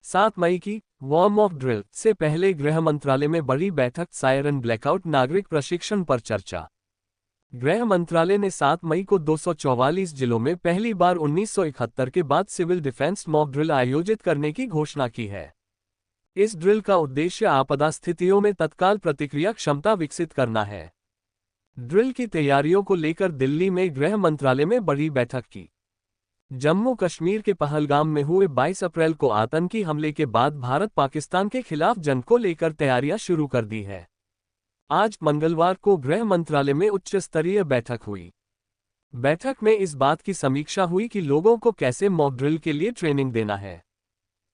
7 मई की warm of drill से पहले गृह मंत्रालय में बड़ी बैठक, सायरन ब्लैकआउट, नागरिक प्रशिक्षण पर चर्चा। गृह मंत्रालय ने 7 मई को 244 जिलों में पहली बार 1971 के बाद सिविल डिफेंस मॉक ड्रिल आयोजित करने की घोषणा की है। इस ड्रिल का उद्देश्य आपदा स्थितियों में तत्काल प्रतिक्रिया क्षमता विकसित करना है। ड्रिल की तैयारियों को लेकर दिल्ली में गृह मंत्रालय में बड़ी बैठक की। जम्मू कश्मीर के पहलगाम में हुए 22 अप्रैल को आतंकी हमले के बाद भारत पाकिस्तान के खिलाफ जंग को लेकर तैयारियां शुरू कर दी है। आज मंगलवार को गृह मंत्रालय में उच्च स्तरीय बैठक हुई। बैठक में इस बात की समीक्षा हुई कि लोगों को कैसे मॉक ड्रिल के लिए ट्रेनिंग देना है।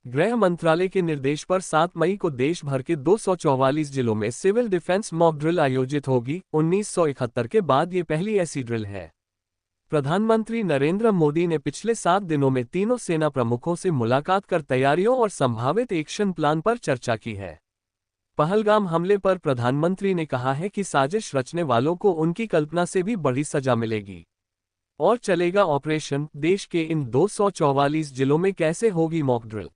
गृह मंत्रालय के निर्देश पर 7 मई को देश भर के 244 जिलों में सिविल डिफेंस मॉक ड्रिल आयोजित होगी। 1971 के बाद ये पहली ऐसी ड्रिल है। प्रधानमंत्री नरेंद्र मोदी ने पिछले 7 दिनों में तीनों सेना प्रमुखों से मुलाकात कर तैयारियों और संभावित एक्शन प्लान पर चर्चा की है। पहलगाम हमले पर प्रधानमंत्री ने कहा है कि साजिश रचने वालों को उनकी कल्पना से भी बड़ी सजा मिलेगी और चलेगा ऑपरेशन। देश के इन 244 जिलों में कैसे होगी मॉक ड्रिल?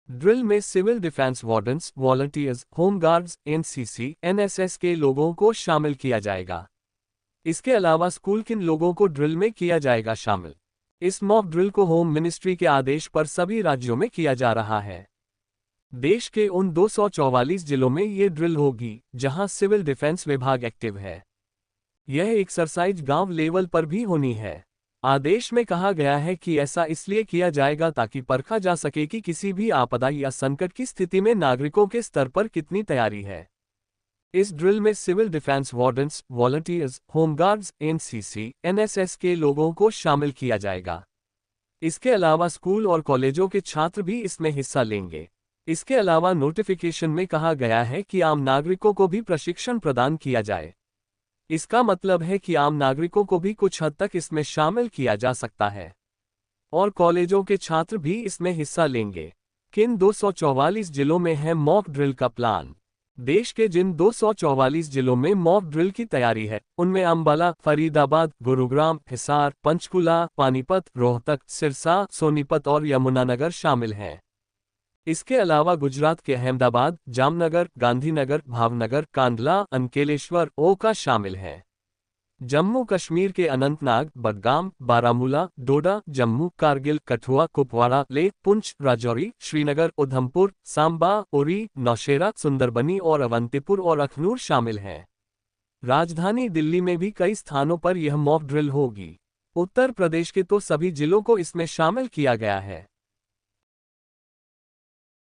ड्रिल में civil defence wardens, volunteers, home guards, NCC, NSS के लोगों को शामिल किया जाएगा। इसके अलावा स्कूल किन लोगों को ड्रिल में किया जाएगा शामिल? इस मॉक ड्रिल को होम मिनिस्ट्री के आदेश पर सभी राज्यों में किया जा रहा है। देश के उन 244 जिलों में ये ड्रिल होगी जहां सिविल डिफेंस विभाग एक्टिव है। यह एक्सरसाइज गांव लेवल पर भी होनी है। आदेश में कहा गया है कि ऐसा इसलिए किया जाएगा ताकि परखा जा सके कि किसी भी आपदा या संकट की स्थिति में नागरिकों के स्तर पर कितनी तैयारी है। इस ड्रिल में civil defence wardens, volunteers, home guards, NCC, NSS के लोगों को शामिल किया जाएगा। इसके अलावा स्कूल और कॉलेजों के छात्र भी इसमें हिस्सा लेंगे। इसके अलावा नोटिफिकेशन में कहा गया है कि आम नागरिकों को भी प्रशिक्षण प्रदान किया जाए। इसका मतलब है कि आम नागरिकों को भी कुछ हद तक इसमें शामिल किया जा सकता है और कॉलेजों के छात्र भी इसमें हिस्सा लेंगे। किन 244 जिलों में है मॉक ड्रिल का प्लान? देश के जिन 244 जिलों में मॉक ड्रिल की तैयारी है उनमें अंबाला, फरीदाबाद, गुरुग्राम, हिसार, पंचकुला, पानीपत, रोहतक, सिरसा, सोनीपत और यमुनानगर शामिल हैं। इसके अलावा गुजरात के अहमदाबाद, जामनगर, गांधीनगर, भावनगर, कांडला, अंकलेश्वर, ओका शामिल हैं। जम्मू कश्मीर के अनंतनाग, बडगाम, बारामूला, डोडा, जम्मू, कारगिल, कठुआ, कुपवाड़ा, लेह, पुंछ, राजौरी, श्रीनगर, उधमपुर, सांबा, उरी, नौशेरा, सुंदरबनी और अवंतीपुर और अखनूर शामिल हैं। राजधानी दिल्ली में भी कई स्थानों पर यह मॉक ड्रिल होगी। उत्तर प्रदेश के तो सभी जिलों को इसमें शामिल किया गया है।